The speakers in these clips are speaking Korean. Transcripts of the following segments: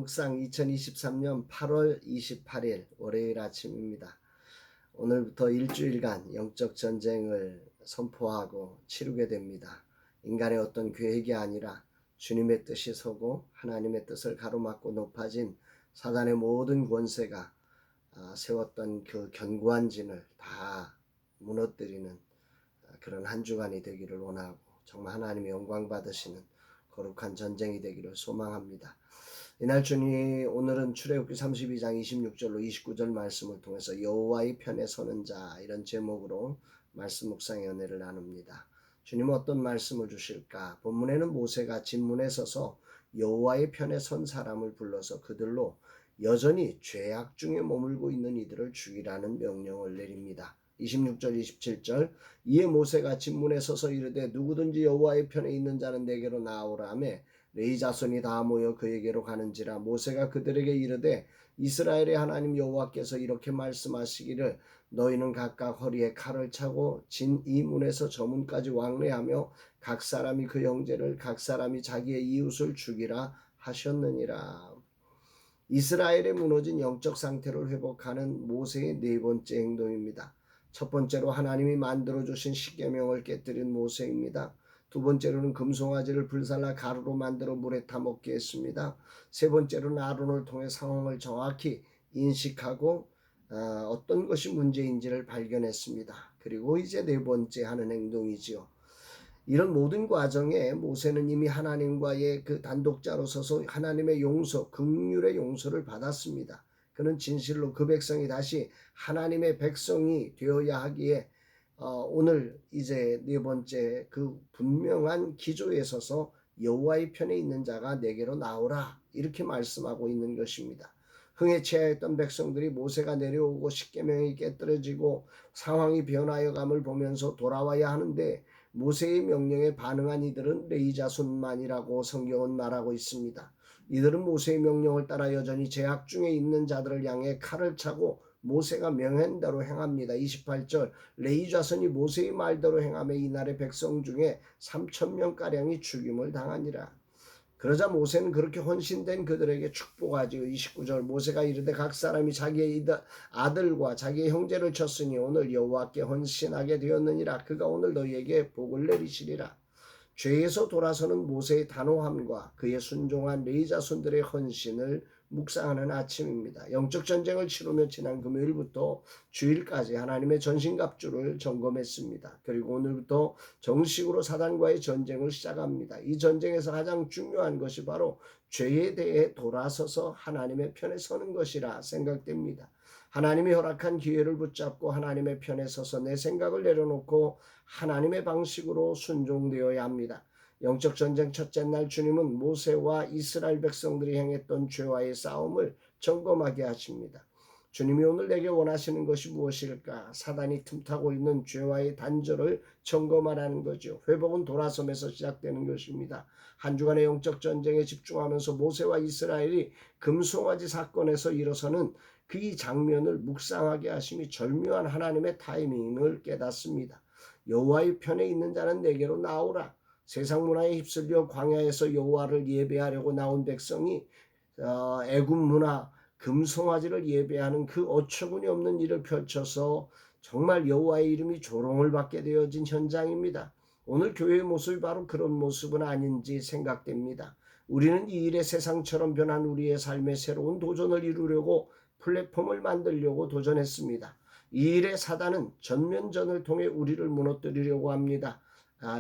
묵상 2023년 8월 28일 월요일 아침입니다. 오늘부터 일주일간 영적 전쟁을 선포하고 치르게 됩니다. 인간의 어떤 계획이 아니라 주님의 뜻이 서고 하나님의 뜻을 가로막고 높아진 사단의 모든 권세가 세웠던 그 견고한 진을 다 무너뜨리는 그런 한 주간이 되기를 원하고, 정말 하나님의 영광 받으시는 거룩한 전쟁이 되기를 소망합니다. 이날 주님, 오늘은 출애굽기 32장 26절로 29절 말씀을 통해서 여호와의 편에 서는 자, 이런 제목으로 말씀 묵상의 은혜를 나눕니다. 주님은 어떤 말씀을 주실까? 본문에는 모세가 진문에 서서 여호와의 편에 선 사람을 불러서 그들로 여전히 죄악 중에 머물고 있는 이들을 죽이라는 명령을 내립니다. 26절 27절 이에 모세가 진문에 서서 이르되 누구든지 여호와의 편에 있는 자는 내게로 나오라 하매 레위 자손이 다 모여 그에게로 가는지라. 모세가 그들에게 이르되 이스라엘의 하나님 여호와께서 이렇게 말씀하시기를 너희는 각각 허리에 칼을 차고 진 이 문에서 저 문까지 왕래하며 각 사람이 그 형제를 각 사람이 자기의 이웃을 죽이라 하셨느니라. 이스라엘의 무너진 영적 상태를 회복하는 모세의 네 번째 행동입니다. 첫 번째로 하나님이 만들어주신 십계명을 깨뜨린 모세입니다. 두 번째로는 금송아지를 불살라 가루로 만들어 물에 타먹게 했습니다. 세 번째로는 아론을 통해 상황을 정확히 인식하고 어떤 것이 문제인지를 발견했습니다. 그리고 이제 네 번째 하는 행동이지요. 이런 모든 과정에 모세는 이미 하나님과의 그 단독자로 서서 하나님의 용서, 긍휼의 용서를 받았습니다. 그는 진실로 그 백성이 다시 하나님의 백성이 되어야 하기에 오늘 이제 네 번째 그 분명한 기조에 서서 여호와의 편에 있는 자가 내게로 나오라, 이렇게 말씀하고 있는 것입니다. 흥에 취하였던 백성들이 모세가 내려오고 십계명이 깨뜨려지고 상황이 변하여 감을 보면서 돌아와야 하는데 모세의 명령에 반응한 이들은 레위 자손만이라고 성경은 말하고 있습니다. 이들은 모세의 명령을 따라 여전히 죄악 중에 있는 자들을 향해 칼을 차고 모세가 명한 대로 행합니다. 28절 레위 자손이 모세의 말대로 행하며 이날의 백성 중에 3,000명가량이 죽임을 당하니라. 그러자 모세는 그렇게 헌신된 그들에게 축복하지요. 29절 모세가 이르되 각 사람이 자기의 아들과 자기의 형제를 쳤으니 오늘 여호와께 헌신하게 되었느니라. 그가 오늘 너희에게 복을 내리시리라. 죄에서 돌아서는 모세의 단호함과 그의 순종한 레위 자손들의 헌신을 묵상하는 아침입니다. 영적 전쟁을 치르며 지난 금요일부터 주일까지 하나님의 전신갑주를 점검했습니다. 그리고 오늘부터 정식으로 사단과의 전쟁을 시작합니다. 이 전쟁에서 가장 중요한 것이 바로 죄에 대해 돌아서서 하나님의 편에 서는 것이라 생각됩니다. 하나님이 허락한 기회를 붙잡고 하나님의 편에 서서 내 생각을 내려놓고 하나님의 방식으로 순종되어야 합니다. 영적 전쟁 첫째 날 주님은 모세와 이스라엘 백성들이 행했던 죄와의 싸움을 점검하게 하십니다. 주님이 오늘 내게 원하시는 것이 무엇일까? 사단이 틈타고 있는 죄와의 단절을 점검하라는 거죠. 회복은 돌아섬에서 시작되는 것입니다. 한 주간의 영적 전쟁에 집중하면서 모세와 이스라엘이 금송아지 사건에서 일어서는 그 장면을 묵상하게 하심이 절묘한 하나님의 타이밍을 깨닫습니다. 여호와의 편에 있는 자는 내게로 나오라. 세상 문화에 휩쓸려 광야에서 여호와를 예배하려고 나온 백성이 애굽 문화, 금송아지를 예배하는 그 어처구니 없는 일을 펼쳐서 정말 여호와의 이름이 조롱을 받게 되어진 현장입니다. 오늘 교회의 모습이 바로 그런 모습은 아닌지 생각됩니다. 우리는 이 일에 세상처럼 변한 우리의 삶의 새로운 도전을 이루려고 플랫폼을 만들려고 도전했습니다. 이 일에 사단은 전면전을 통해 우리를 무너뜨리려고 합니다.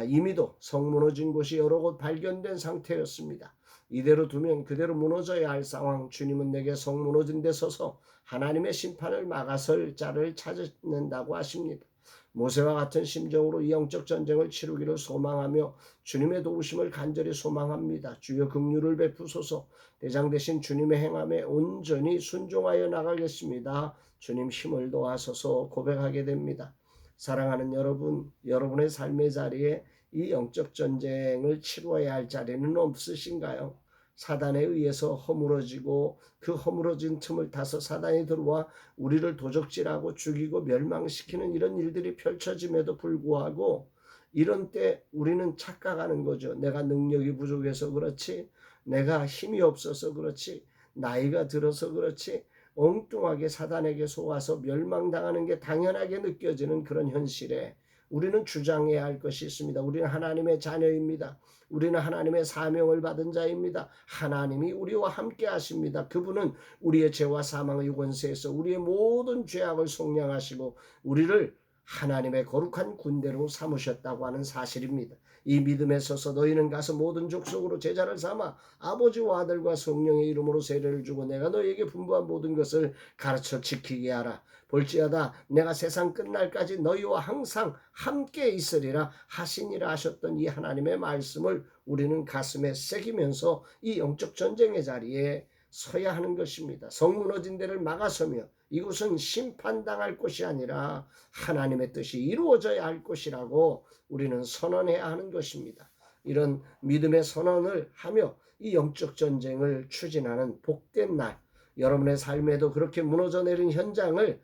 이미도 성 무너진 곳이 여러 곳 발견된 상태였습니다. 이대로 두면 그대로 무너져야 할 상황. 주님은 내게 성 무너진 데 서서 하나님의 심판을 막아설 자를 찾는다고 하십니다. 모세와 같은 심정으로 이 영적 전쟁을 치르기를 소망하며 주님의 도우심을 간절히 소망합니다. 주여 긍휼을 베푸소서. 대장 되신 주님의 행함에 온전히 순종하여 나가겠습니다. 주님 힘을 도와소서 고백하게 됩니다. 사랑하는 여러분, 여러분의 삶의 자리에 이 영적 전쟁을 치루어야 할 자리는 없으신가요? 사단에 의해서 허물어지고 그 허물어진 틈을 타서 사단이 들어와 우리를 도적질하고 죽이고 멸망시키는 이런 일들이 펼쳐짐에도 불구하고 이런 때 우리는 착각하는 거죠. 내가 능력이 부족해서 그렇지, 내가 힘이 없어서 그렇지, 나이가 들어서 그렇지 엉뚱하게 사단에게 속아서 멸망당하는 게 당연하게 느껴지는 그런 현실에 우리는 주장해야 할 것이 있습니다. 우리는 하나님의 자녀입니다. 우리는 하나님의 사명을 받은 자입니다. 하나님이 우리와 함께 하십니다. 그분은 우리의 죄와 사망의 권세에서 우리의 모든 죄악을 속량하시고 우리를 하나님의 거룩한 군대로 삼으셨다고 하는 사실입니다. 이 믿음에 서서 너희는 가서 모든 족속으로 제자를 삼아 아버지와 아들과 성령의 이름으로 세례를 주고 내가 너희에게 분부한 모든 것을 가르쳐 지키게 하라. 볼지어다 내가 세상 끝날까지 너희와 항상 함께 있으리라 하시니라 하셨던 이 하나님의 말씀을 우리는 가슴에 새기면서 이 영적 전쟁의 자리에 서야 하는 것입니다. 성 무너진 데를 막아서며 이곳은 심판당할 곳이 아니라 하나님의 뜻이 이루어져야 할 곳이라고 우리는 선언해야 하는 것입니다. 이런 믿음의 선언을 하며 이 영적 전쟁을 추진하는 복된 날, 여러분의 삶에도 그렇게 무너져 내린 현장을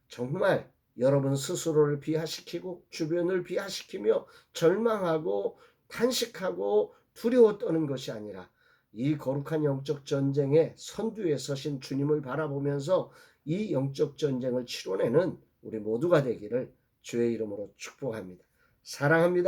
정말 여러분 스스로를 비하시키고 주변을 비하시키며 절망하고 탄식하고 두려워 떠는 것이 아니라 이 거룩한 영적 전쟁의 선두에 서신 주님을 바라보면서 이 영적 전쟁을 치러내는 우리 모두가 되기를 주의 이름으로 축복합니다. 사랑합니다.